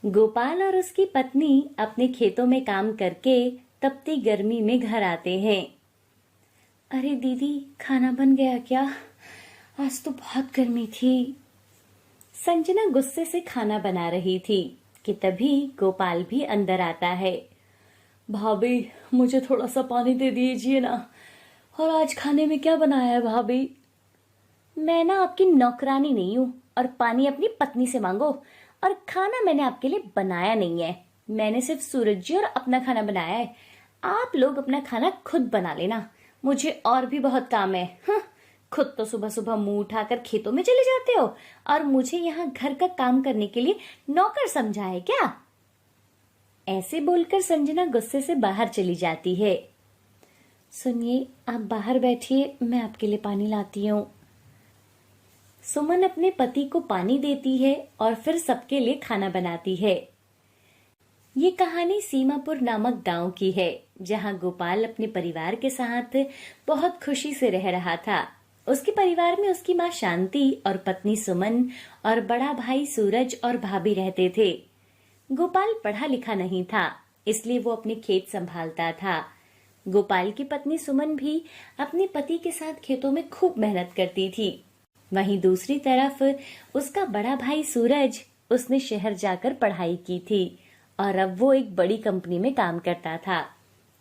गोपाल और उसकी पत्नी अपने खेतों में काम करके तपती गर्मी में घर आते हैं। अरे दीदी, खाना बन गया क्या? आज तो बहुत गर्मी थी। संजना गुस्से से खाना बना रही थी कि तभी गोपाल भी अंदर आता है। भाभी, मुझे थोड़ा सा पानी दे दीजिए ना। और आज खाने में क्या बनाया है भाभी? मैं ना आपकी नौकरानी नहीं हूँ और पानी अपनी पत्नी से मांगो। और खाना मैंने आपके लिए बनाया नहीं है। मैंने सिर्फ सूरज जी और अपना खाना बनाया है। आप लोग अपना खाना खुद बना लेना। मुझे और भी बहुत काम है। खुद तो सुबह सुबह मुंह उठाकर खेतों में चले जाते हो और मुझे यहाँ घर का काम करने के लिए नौकर समझा है क्या? ऐसे बोलकर संजना गुस्से से बाहर चली जाती है। सुनिए, आप बाहर बैठिए, मैं आपके लिए पानी लाती हूँ। सुमन अपने पति को पानी देती है और फिर सबके लिए खाना बनाती है। ये कहानी सीमापुर नामक गांव की है, जहां गोपाल अपने परिवार के साथ बहुत खुशी से रह रहा था। उसके परिवार में उसकी माँ शांति और पत्नी सुमन और बड़ा भाई सूरज और भाभी रहते थे। गोपाल पढ़ा लिखा नहीं था, इसलिए वो अपने खेत संभालता था। गोपाल की पत्नी सुमन भी अपने पति के साथ खेतों में खूब मेहनत करती थी। वहीं दूसरी तरफ उसका बड़ा भाई सूरज, उसने शहर जाकर पढ़ाई की थी और अब वो एक बड़ी कंपनी में काम करता था।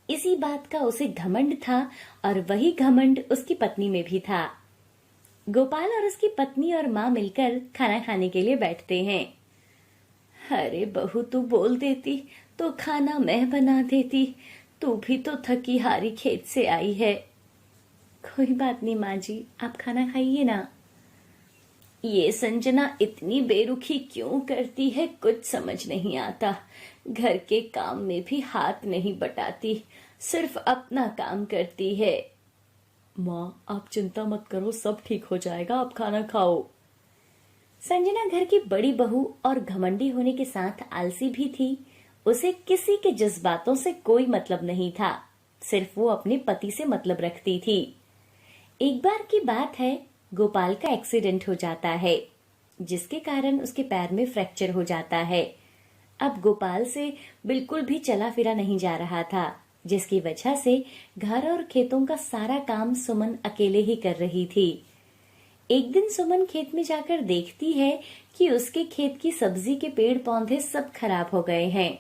इसी बात का उसे घमंड था और वही घमंड उसकी पत्नी में भी था। गोपाल और उसकी पत्नी और माँ मिलकर खाना खाने के लिए बैठते हैं। अरे बहू, तू बोल देती तो खाना मैं बना देती। तू भी तो थकी हारी खेत से आई है। कोई बात नहीं माँ जी, आप खाना खाइए ना। ये संजना इतनी बेरुखी क्यों करती है, कुछ समझ नहीं आता। घर के काम में भी हाथ नहीं बटाती, सिर्फ अपना काम करती है। माँ, आप चिंता मत करो, सब ठीक हो जाएगा, आप खाना खाओ। संजना घर की बड़ी बहू और घमंडी होने के साथ आलसी भी थी। उसे किसी के जज्बातों से कोई मतलब नहीं था, सिर्फ वो अपने पति से मतलब रखती थी। एक बार की बात है, गोपाल का एक्सीडेंट हो जाता है, जिसके कारण उसके पैर में फ्रैक्चर हो जाता है। अब गोपाल से बिल्कुल भी चला फिरा नहीं जा रहा था, जिसकी वजह से घर और खेतों का सारा काम सुमन अकेले ही कर रही थी। एक दिन सुमन खेत में जाकर देखती है कि उसके खेत की सब्जी के पेड़ पौधे सब खराब हो गए हैं।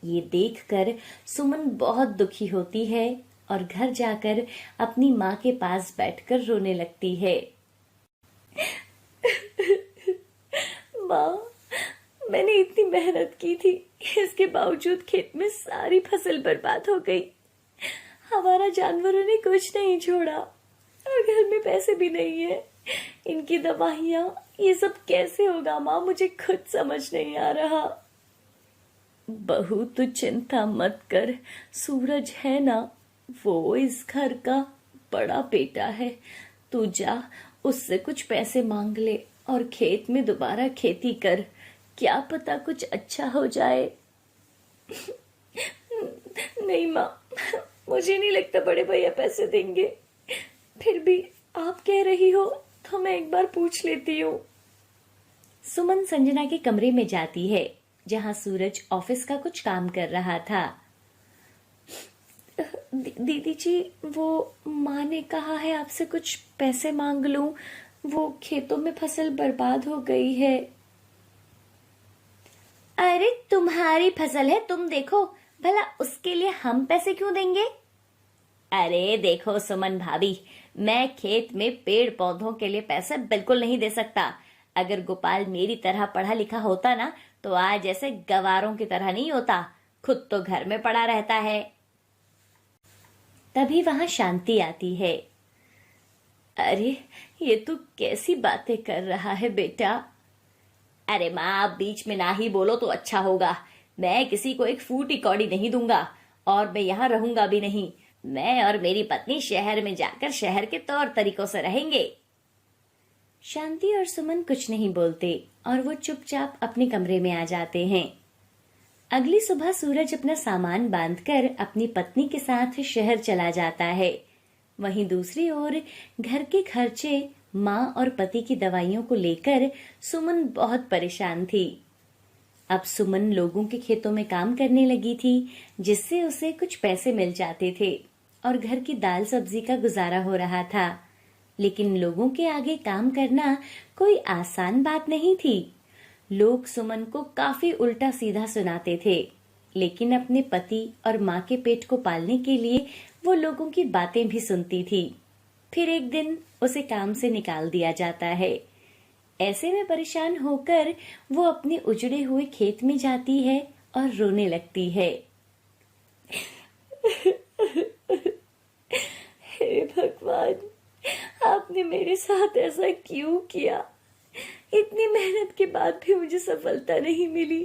ये देखकर सुमन बहुत दुखी होती है और घर जाकर अपनी माँ के पास बैठकर रोने लगती है। माँ, मैंने इतनी मेहनत की थी, इसके बावजूद खेत में सारी फसल बर्बाद हो गई। हमारा जानवरों ने कुछ नहीं छोड़ा और घर में पैसे भी नहीं है। इनकी दवाइयाँ, ये सब कैसे होगा माँ? मुझे खुद समझ नहीं आ रहा। बहू, तू चिंता मत कर, सूरज है ना, वो इस घर का बड़ा बेटा है। तू जा, उससे कुछ पैसे मांग ले और खेत में दोबारा खेती कर, क्या पता कुछ अच्छा हो जाए। नहीं माँ, मुझे नहीं लगता बड़े भैया पैसे देंगे। फिर भी आप कह रही हो तो मैं एक बार पूछ लेती हूँ। सुमन संजना के कमरे में जाती है, जहाँ सूरज ऑफिस का कुछ काम कर रहा था। दीदी जी, वो माँ ने कहा है आपसे कुछ पैसे मांग लूं, वो खेतों में फसल बर्बाद हो गई है। अरे तुम्हारी फसल है, तुम देखो, भला उसके लिए हम पैसे क्यों देंगे? अरे देखो सुमन भाभी, मैं खेत में पेड़ पौधों के लिए पैसे बिल्कुल नहीं दे सकता। अगर गोपाल मेरी तरह पढ़ा लिखा होता ना, तो आज ऐसे गवारों की तरह नहीं होता, खुद तो घर में पड़ा रहता है। तभी वहां शांति आती है। अरे ये तू कैसी बातें कर रहा है बेटा? अरे माँ, आप बीच में ना ही बोलो तो अच्छा होगा। मैं किसी को एक फूटी कौड़ी नहीं दूंगा और मैं यहाँ रहूंगा भी नहीं। मैं और मेरी पत्नी शहर में जाकर शहर के तौर तरीकों से रहेंगे। शांति और सुमन कुछ नहीं बोलते और वो चुपचाप अपने कमरे में आ जाते हैं। अगली सुबह सूरज अपना सामान बांधकर अपनी पत्नी के साथ शहर चला जाता है। वहीं दूसरी ओर घर के खर्चे, माँ और पति की दवाइयों को लेकर सुमन बहुत परेशान थी। अब सुमन लोगों के खेतों में काम करने लगी थी, जिससे उसे कुछ पैसे मिल जाते थे और घर की दाल सब्जी का गुजारा हो रहा था। लेकिन लोगों के आगे काम करना कोई आसान बात नहीं थी। लोग सुमन को काफी उल्टा सीधा सुनाते थे, लेकिन अपने पति और माँ के पेट को पालने के लिए वो लोगों की बातें भी सुनती थी। फिर एक दिन उसे काम से निकाल दिया जाता है। ऐसे में परेशान होकर वो अपने उजड़े हुए खेत में जाती है और रोने लगती है। हे भगवान, आपने मेरे साथ ऐसा क्यों किया? इतनी मेहनत के बाद भी मुझे सफलता नहीं मिली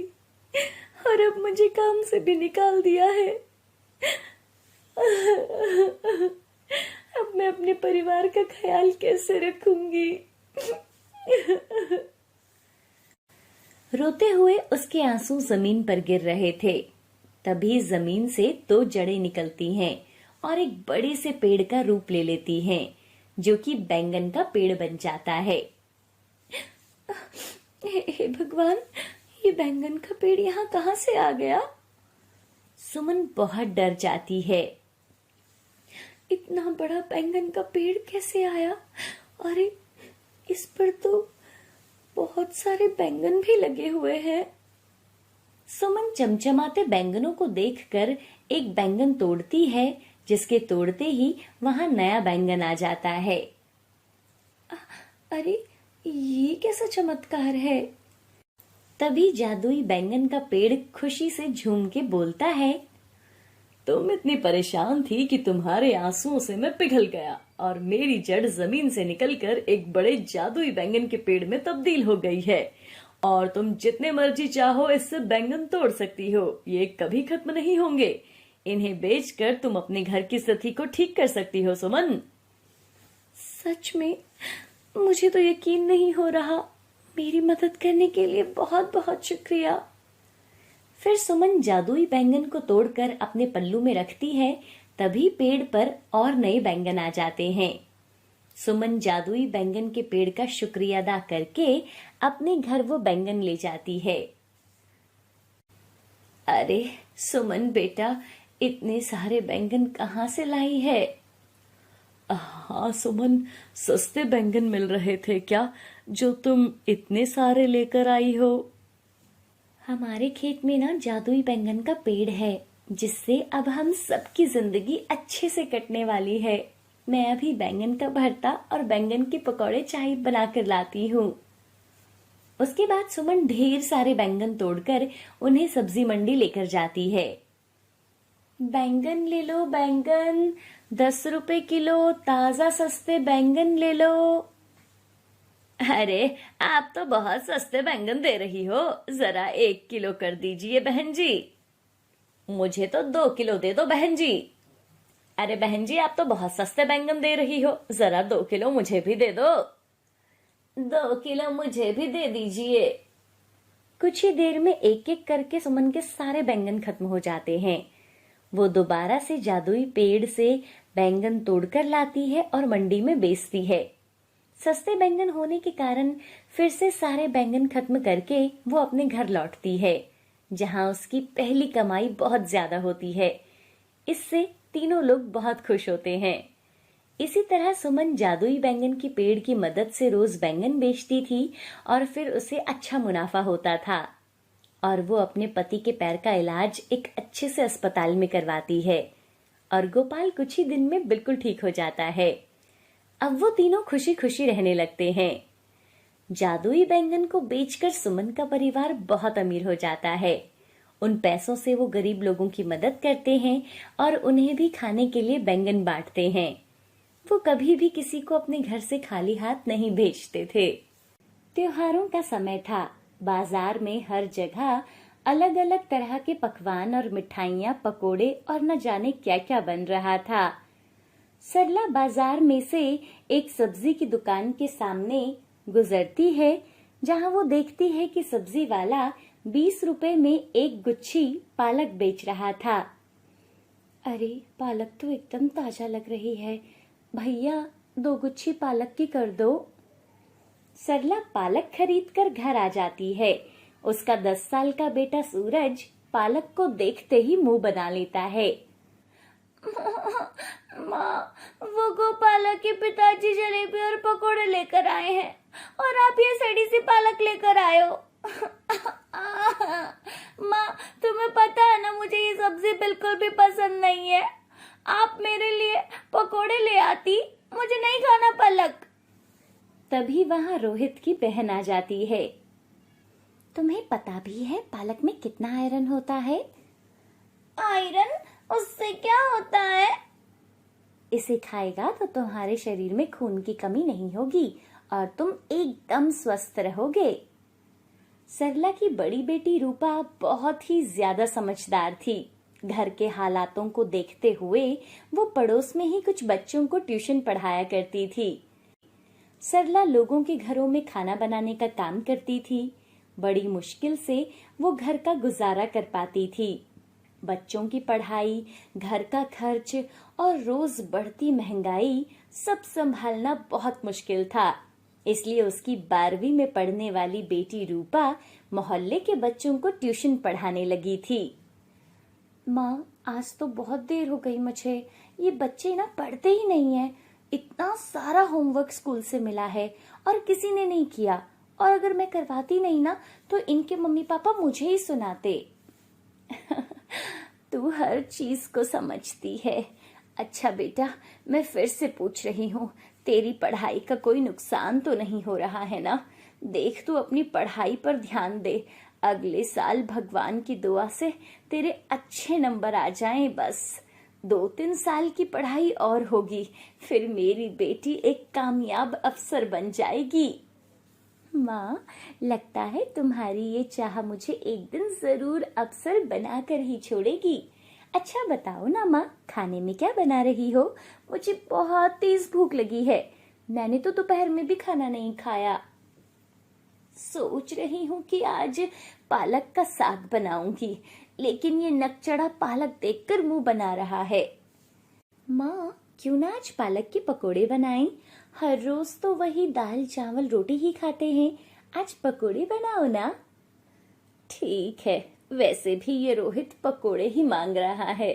और अब मुझे काम से भी निकाल दिया है। अब मैं अपने परिवार का ख्याल कैसे रखूंगी? रोते हुए उसके आंसू जमीन पर गिर रहे थे। तभी जमीन से 2 जड़ें निकलती हैं और एक बड़े से पेड़ का रूप ले लेती हैं, जो कि बैंगन का पेड़ बन जाता है। हे भगवान, ये बैंगन का पेड़ यहाँ कहाँ से आ गया? सुमन बहुत डर जाती है। इतना बड़ा बैंगन का पेड़ कैसे आया? अरे, इस पर तो बहुत सारे बैंगन भी लगे हुए हैं। सुमन चमचमाते बैंगनों को देखकर एक बैंगन तोड़ती है, जिसके तोड़ते ही वहां नया बैंगन आ जाता है। अरे, ये कैसा चमत्कार है? तभी जादुई बैंगन का पेड़ खुशी से झूम के बोलता है, तुम इतनी परेशान थी कि तुम्हारे आंसुओं से मैं पिघल गया और मेरी जड़ जमीन से निकलकर एक बड़े जादुई बैंगन के पेड़ में तब्दील हो गई है और तुम जितने मर्जी चाहो इससे बैंगन तोड़ सकती हो। ये कभी खत्म नहीं होंगे। इन्हें बेचकर तुम अपने घर की स्थिति को ठीक कर सकती हो सुमन। सच में? मुझे तो यकीन नहीं हो रहा। मेरी मदद करने के लिए बहुत बहुत शुक्रिया। फिर सुमन जादुई बैंगन को तोड़कर अपने पल्लू में रखती है। तभी पेड़ पर और नए बैंगन आ जाते हैं। सुमन जादुई बैंगन के पेड़ का शुक्रिया अदा करके अपने घर वो बैंगन ले जाती है। अरे सुमन बेटा, इतने सारे बैंगन कहाँ से लाई है? हाँ सुमन, सस्ते बैंगन मिल रहे थे क्या, जो तुम इतने सारे लेकर आई हो? हमारे खेत में ना जादुई बैंगन का पेड़ है, जिससे अब हम सबकी जिंदगी अच्छे से कटने वाली है। मैं अभी बैंगन का भरता और बैंगन के पकौड़े चाय बनाकर लाती हूँ। उसके बाद सुमन ढेर सारे बैंगन तोड़कर उन्हें सब्जी मंडी लेकर जाती है। बैंगन ले लो बैंगन, 10 रुपए किलो, ताजा सस्ते बैंगन ले लो। अरे, आप तो बहुत सस्ते बैंगन दे रही हो, जरा 1 किलो कर दीजिए बहन जी। मुझे तो 2 किलो दे दो बहन जी। अरे बहन जी, आप तो बहुत सस्ते बैंगन दे रही हो, जरा 2 किलो मुझे भी दे दो। 2 किलो मुझे भी दे दीजिए। कुछ ही देर में एक एक करके सुमन के सारे बैंगन खत्म हो जाते हैं। वो दोबारा से जादुई पेड़ से बैंगन तोड़कर लाती है और मंडी में बेचती है। सस्ते बैंगन होने के कारण फिर से सारे बैंगन खत्म करके वो अपने घर लौटती है, जहां उसकी पहली कमाई बहुत ज्यादा होती है। इससे तीनों लोग बहुत खुश होते हैं। इसी तरह सुमन जादुई बैंगन की पेड़ की मदद से रोज बैंगन बेचती थी और फिर उसे अच्छा मुनाफा होता था और वो अपने पति के पैर का इलाज एक अच्छे से अस्पताल में करवाती है और गोपाल कुछ ही दिन में बिल्कुल ठीक हो जाता है। अब वो तीनों खुशी खुशी रहने लगते हैं। जादुई बैंगन को बेचकर सुमन का परिवार बहुत अमीर हो जाता है। उन पैसों से वो गरीब लोगों की मदद करते हैं और उन्हें भी खाने के लिए बैंगन बांटते हैं। वो कभी भी किसी को अपने घर से खाली हाथ नहीं भेजते थे। त्योहारों का समय था। बाजार में हर जगह अलग अलग तरह के पकवान और मिठाइयाँ, पकोड़े और न जाने क्या क्या बन रहा था। सरला बाजार में से एक सब्जी की दुकान के सामने गुजरती है, जहाँ वो देखती है कि सब्जी वाला 20 रुपए में एक गुच्छी पालक बेच रहा था। अरे, पालक तो एकदम ताजा लग रही है। भैया, 2 गुच्छी पालक की कर दो। सरला पालक खरीद कर घर आ जाती है। उसका 10 साल का बेटा सूरज पालक को देखते ही मुंह बना लेता है। माँ, वो गोपालक के पिताजी जलेबी और पकोड़े लेकर आए हैं और आप ये सड़ी सी पालक लेकर आए हो। माँ, तुम्हें पता है ना, मुझे ये सब्जी बिल्कुल भी पसंद नहीं है। आप मेरे लिए पकोड़े ले आती, मुझे नहीं खाना पालक। तभी वहां रोहित की बहन आ जाती है। तुम्हें पता भी है पालक में कितना आयरन होता है? आयरन? उससे क्या होता है? इसे खाएगा तो तुम्हारे शरीर में खून की कमी नहीं होगी और तुम एकदम स्वस्थ रहोगे। सरला की बड़ी बेटी रूपा बहुत ही ज्यादा समझदार थी। घर के हालातों को देखते हुए वो पड़ोस में ही कुछ बच्चों को ट्यूशन पढ़ाया करती थी। सरला लोगों के घरों में खाना बनाने का काम करती थी। बड़ी मुश्किल से वो घर का गुजारा कर पाती थी। बच्चों की पढ़ाई, घर का खर्च और रोज बढ़ती महंगाई सब संभालना बहुत मुश्किल था। इसलिए उसकी 12वीं में पढ़ने वाली बेटी रूपा मोहल्ले के बच्चों को ट्यूशन पढ़ाने लगी थी। माँ, आज तो बहुत देर हो गई मुझे। ये बच्चे ना पढ़ते ही नहीं है। इतना सारा होमवर्क स्कूल से मिला है और किसी ने नहीं किया, और अगर मैं करवाती नहीं ना तो इनके मम्मी पापा मुझे ही सुनाते। तू हर चीज को समझती है। अच्छा बेटा, मैं फिर से पूछ रही हूँ, तेरी पढ़ाई का कोई नुकसान तो नहीं हो रहा है ना? देख, तू अपनी पढ़ाई पर ध्यान दे। अगले साल भगवान की दुआ से तेरे अच्छे नंबर आ जाएं। बस 2-3 साल की पढ़ाई और होगी, फिर मेरी बेटी एक कामयाब अफसर बन जाएगी। माँ, लगता है तुम्हारी ये चाह मुझे एक दिन जरूर अफसर बनाकर ही छोड़ेगी। अच्छा बताओ ना माँ, खाने में क्या बना रही हो? मुझे बहुत तेज भूख लगी है। मैंने तो दोपहर में भी खाना नहीं खाया। सोच रही हूँ कि आज पालक का साग बनाऊंगी, लेकिन ये नकचढ़ा पालक देखकर मुंह बना रहा है। माँ, क्यों ना आज पालक के पकोड़े बनाएं? हर रोज तो वही दाल चावल रोटी ही खाते हैं, आज पकोड़े बनाओ ना। ठीक है, वैसे भी ये रोहित पकोड़े ही मांग रहा है।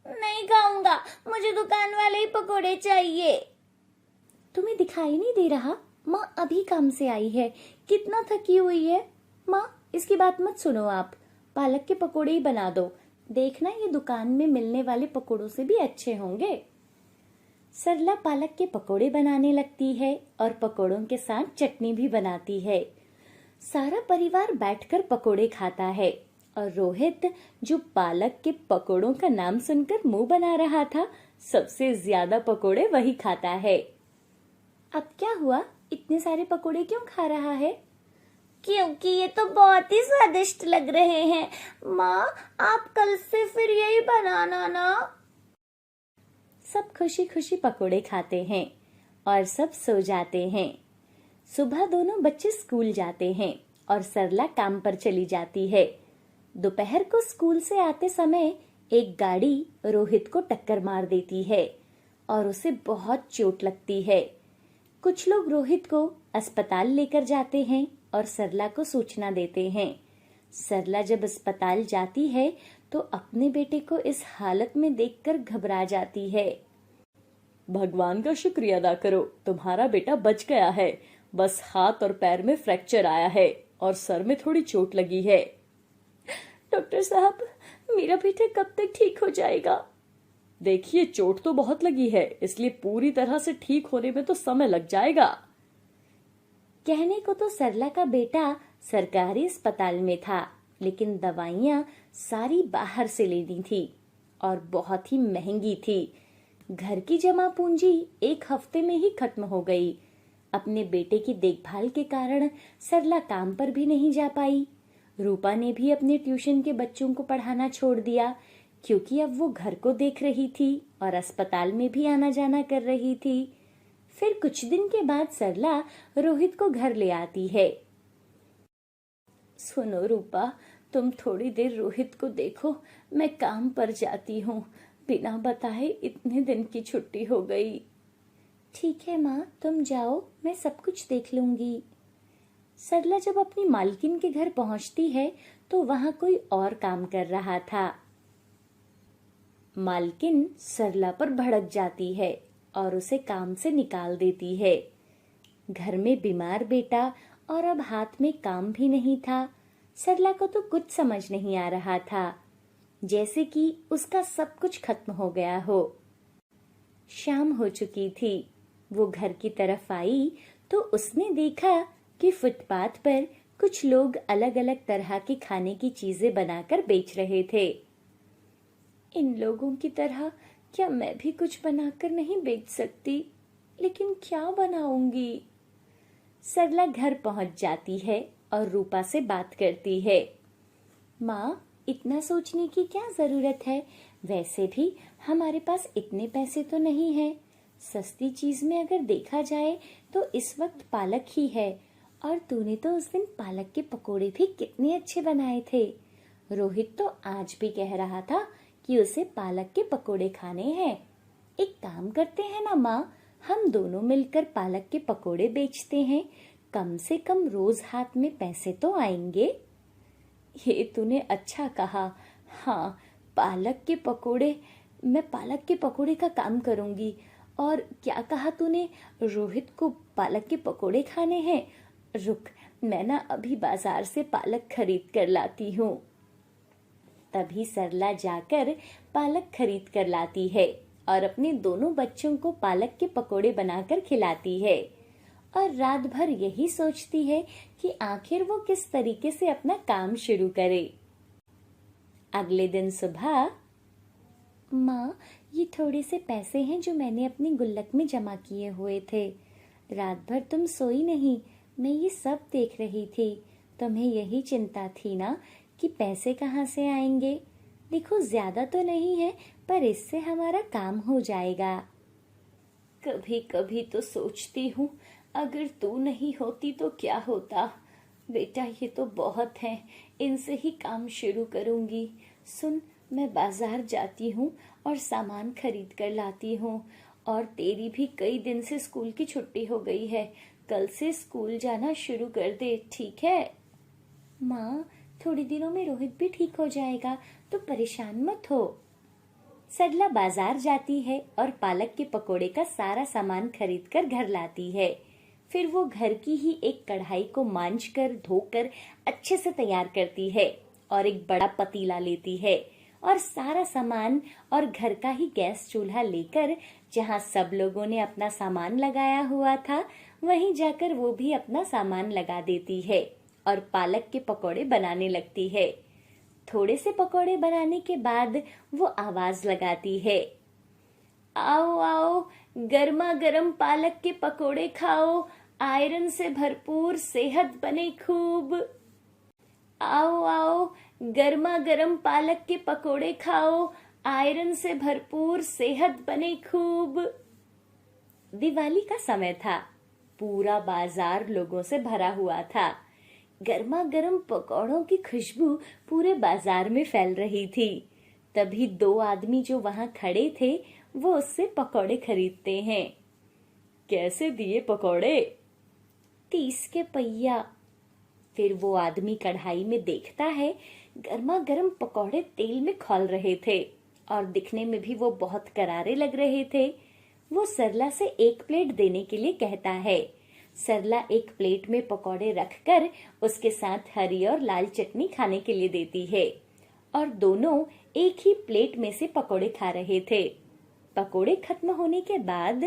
नहीं खाऊंगा, मुझे दुकान वाले ही पकोड़े चाहिए। तुम्हें दिखाई नहीं दे रहा? माँ अभी काम से आई है, कितना थकी हुई है। माँ, इसकी बात मत सुनो आप, पालक के पकोड़े ही बना दो। देखना, ये दुकान में मिलने वाले पकोड़ों से भी अच्छे होंगे। सरला पालक के पकोड़े बनाने लगती है और पकोड़ों के साथ चटनी भी बनाती है। सारा परिवार बैठकर पकोड़े खाता है और रोहित, जो पालक के पकोड़ों का नाम सुनकर मुंह बना रहा था, सबसे ज्यादा पकोड़े वही खाता है। अब क्या हुआ? इतने सारे पकोड़े क्यों खा रहा है? क्योंकि ये तो बहुत ही स्वादिष्ट लग रहे हैं। माँ, आप कल से फिर यही बनाना ना। सब खुशी खुशी पकोड़े खाते हैं और सब सो जाते हैं। सुबह दोनों बच्चे स्कूल जाते हैं और सरला काम पर चली जाती है। दोपहर को स्कूल से आते समय एक गाड़ी रोहित को टक्कर मार देती है और उसे बहुत चोट लगती है। कुछ लोग रोहित को अस्पताल लेकर जाते हैं और सरला को सूचना देते हैं। सरला जब अस्पताल जाती है तो अपने बेटे को इस हालत में देखकर घबरा जाती है। भगवान का शुक्रिया अदा करो, तुम्हारा बेटा बच गया है। बस हाथ और पैर में फ्रैक्चर आया है और सर में थोड़ी चोट लगी है। डॉक्टर साहब, मेरा बेटा कब तक ठीक हो जाएगा? देखिए, चोट तो बहुत लगी है, इसलिए पूरी तरह से ठीक होने में तो समय लग जाएगा। कहने को तो सरला का बेटा सरकारी अस्पताल में था, लेकिन दवाइयां सारी बाहर से लेनी थी और बहुत ही महंगी थी। घर की जमा पूंजी एक हफ्ते में ही खत्म हो गई। अपने बेटे की देखभाल के कारण सरला काम पर भी नहीं जा पाई। रूपा ने भी अपने ट्यूशन के बच्चों को पढ़ाना छोड़ दिया, क्योंकि अब वो घर को देख रही थी और अस्पताल में भी आना जाना कर रही थी। फिर कुछ दिन के बाद सरला रोहित को घर ले आती है। सुनो रूपा, तुम थोड़ी देर रोहित को देखो, मैं काम पर जाती हूँ। बिना बताए इतने दिन की छुट्टी हो गई। ठीक है माँ, तुम जाओ, मैं सब कुछ देख लूंगी। सरला जब अपनी मालकिन के घर पहुंचती है तो वहां कोई और काम कर रहा था। मालकिन सरला पर भड़क जाती है और उसे काम से निकाल देती है। घर में बीमार बेटा और अब हाथ में काम भी नहीं था। सरला को तो कुछ समझ नहीं आ रहा था, जैसे कि उसका सब कुछ खत्म हो गया हो। शाम हो चुकी थी। वो घर की तरफ आई तो उसने देखा कि फुटपाथ पर कुछ लोग अलग अलग तरह की खाने की चीजें बनाकर बेच रहे थे। इन लोगों की तरह क्या मैं भी कुछ बनाकर नहीं बेच सकती? लेकिन क्या बनाऊंगी? सरला घर पहुंच जाती है और रूपा से बात करती है। माँ, इतना सोचने की क्या जरूरत है? वैसे भी हमारे पास इतने पैसे तो नहीं है। सस्ती चीज में अगर देखा जाए तो इस वक्त पालक ही है, और तूने तो उस दिन पालक के पकोड़े भी कितने अच्छे बनाए थे। रोहित तो आज भी कह रहा था कि उसे पालक के पकोड़े खाने हैं। एक काम करते हैं ना माँ, हम दोनों मिलकर पालक के पकोड़े बेचते हैं। कम से कम रोज हाथ में पैसे तो आएंगे। ये तूने अच्छा कहा। हाँ, पालक के पकोड़े, मैं पालक के पकोड़े का काम करूंगी। और क्या कहा तूने? रोहित को पालक के पकोड़े खाने हैं। रुक, मैं ना अभी बाजार से पालक खरीद कर लाती हूँ। तभी सरला जाकर पालक खरीद कर लाती है और अपने दोनों बच्चों को पालक के पकोड़े बनाकर खिलाती है। और रात भर यही सोचती है कि आखिर वो किस तरीके से अपना काम शुरू करे। अगले दिन सुबह, माँ, ये थोड़े से पैसे हैं जो मैंने अपनी गुल्लक में जमा किए हुए थे। रात भर तुम सोई नहीं, मैं ये सब देख रही थी। तुम्हें यही चिंता थी ना कि पैसे कहाँ से आएंगे। देखो, ज्यादा तो नहीं है, पर इससे हमारा काम हो जाएगा। कभी कभी तो सोचती हूँ, अगर तू नहीं होती तो क्या होता। बेटा, ये तो बहुत है, इनसे ही काम शुरू करूंगी। सुन, मैं बाजार जाती हूँ और सामान खरीद कर लाती हूँ। और तेरी भी कई दिन से स्कूल की छुट्टी हो गई है, कल से स्कूल जाना शुरू कर दे, ठीक है? माँ, थोड़ी दिनों में रोहित भी ठीक हो जाएगा, तो परेशान मत हो। सरला बाजार जाती है और पालक के पकोड़े का सारा सामान खरीद कर घर लाती है। फिर वो घर की ही एक कढ़ाई को मांझ कर धोकर अच्छे से तैयार करती है और एक बड़ा पतीला लेती है और सारा सामान और घर का ही गैस चूल्हा लेकर जहाँ सब लोगों ने अपना सामान लगाया हुआ था, वहीं जाकर वो भी अपना सामान लगा देती है और पालक के पकोड़े बनाने लगती है। थोड़े से पकोड़े बनाने के बाद वो आवाज लगाती है, आओ आओ, गर्मा गर्म पालक के पकोड़े खाओ, आयरन से भरपूर, सेहत बने खूब। आओ आओ, गर्मा गर्म पालक के पकोड़े खाओ, आयरन से भरपूर, सेहत बने खूब। दिवाली का समय था। पूरा बाजार लोगों से भरा हुआ था। गर्मा गर्म पकौड़ों की खुशबू पूरे बाजार में फैल रही थी। तभी दो आदमी जो वहां खड़े थे, वो उससे पकौड़े खरीदते हैं। कैसे दिए पकौड़े? 30 के पहिया। फिर वो आदमी कढ़ाई में देखता है, गर्मा गर्म पकौड़े तेल में खौल रहे थे और दिखने में भी वो बहुत करारे लग रहे थे। वो सरला से एक प्लेट देने के लिए कहता है। सरला एक प्लेट में पकौड़े रखकर उसके साथ हरी और लाल चटनी खाने के लिए देती है और दोनों एक ही प्लेट में से पकौड़े खा रहे थे। पकौड़े खत्म होने के बाद,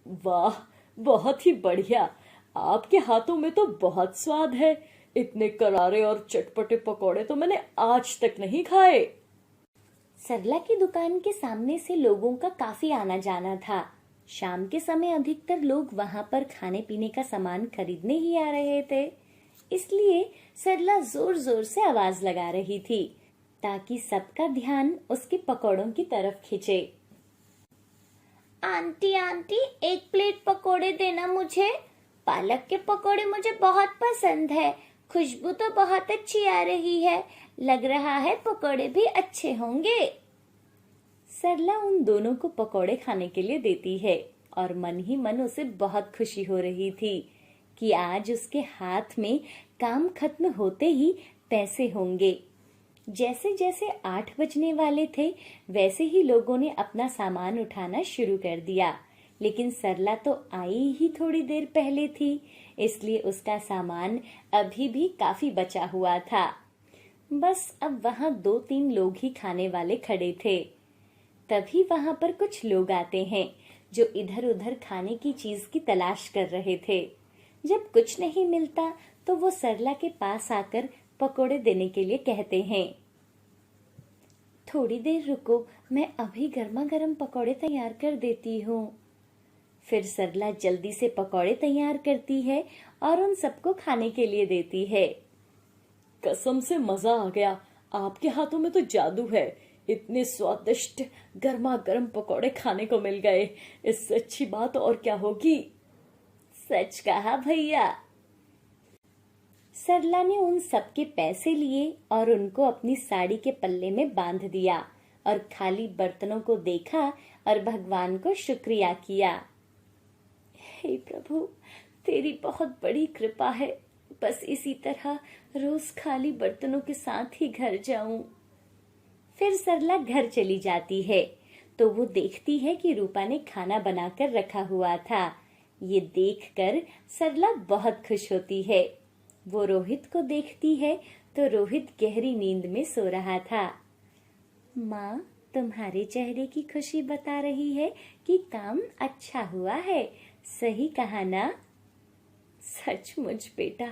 वाह, बहुत ही बढ़िया, आपके हाथों में तो बहुत स्वाद है। इतने करारे और चटपटे पकौड़े तो मैंने आज तक नहीं खाए। सरला की दुकान के सामने से लोगों का काफी आना जाना था। शाम के समय अधिकतर लोग वहां पर खाने पीने का सामान खरीदने ही आ रहे थे, इसलिए सरला जोर जोर से आवाज लगा रही थी ताकि सबका ध्यान उसके पकौड़ों की तरफ खिंचे। आंटी आंटी, एक प्लेट पकोड़े देना मुझे। पालक के पकोड़े मुझे बहुत पसंद है। खुशबू तो बहुत अच्छी आ रही है। लग रहा है पकोड़े भी अच्छे होंगे। सरला उन दोनों को पकोड़े खाने के लिए देती है और मन ही मन उसे बहुत खुशी हो रही थी कि आज उसके हाथ में काम खत्म होते ही पैसे होंगे। जैसे जैसे 8 बजने वाले थे वैसे ही लोगों ने अपना सामान उठाना शुरू कर दिया, लेकिन सरला तो आई ही थोड़ी देर पहले थी, इसलिए उसका सामान अभी भी काफी बचा हुआ था। बस अब वहां 2-3 लोग ही खाने वाले खड़े थे। तभी वहां पर कुछ लोग आते हैं जो इधर उधर खाने की चीज की तलाश कर रहे थे। जब कुछ नहीं मिलता तो वो सरला के पास आकर पकोड़े देने के लिए कहते हैं। थोड़ी देर रुको, मैं अभी गर्मा गर्म पकोड़े तैयार कर देती हूँ। फिर सरला जल्दी से पकोड़े तैयार करती है और उन सबको खाने के लिए देती है। कसम से मजा आ गया, आपके हाथों में तो जादू है। इतने स्वादिष्ट गर्मा गर्म पकोड़े खाने को मिल गए, इससे अच्छी बात और क्या होगी। सच कहा भैया। सरला ने उन सबके पैसे लिए और उनको अपनी साड़ी के पल्ले में बांध दिया और खाली बर्तनों को देखा और भगवान को शुक्रिया किया। हे प्रभु, तेरी बहुत बड़ी कृपा है, बस इसी तरह रोज खाली बर्तनों के साथ ही घर जाऊं। फिर सरला घर चली जाती है तो वो देखती है कि रूपा ने खाना बनाकर रखा हुआ था। ये देखकर सरला बहुत खुश होती है। वो रोहित को देखती है तो रोहित गहरी नींद में सो रहा था। माँ, तुम्हारे चेहरे की खुशी बता रही है कि काम अच्छा हुआ है, सही कहा ना? सचमुच बेटा,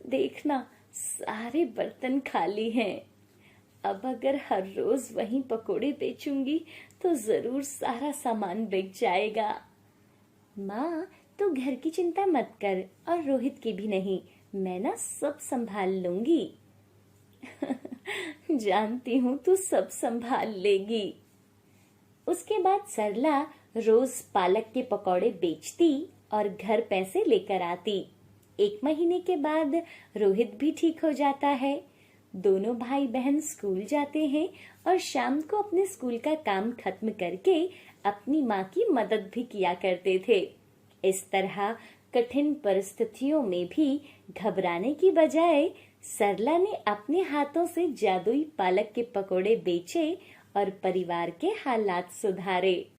देखना सारे बर्तन खाली हैं। अब अगर हर रोज वहीं पकोड़े बेचूंगी तो जरूर सारा सामान बिक जाएगा। माँ, तू घर की चिंता मत कर और रोहित की भी नहीं, मैं ना सब संभाल लूंगी। जानती हूँ तू सब संभाल लेगी। उसके बाद सरला रोज पालक के पकौड़े बेचती और घर पैसे लेकर आती। 1 महीने के बाद रोहित भी ठीक हो जाता है। दोनों भाई बहन स्कूल जाते हैं और शाम को अपने स्कूल का काम खत्म करके अपनी माँ की मदद भी किया करते थे। इस तरह कठिन परिस्थितियों में भी घबराने की बजाय सरला ने अपने हाथों से जादुई पालक के पकोड़े बेचे और परिवार के हालात सुधारे।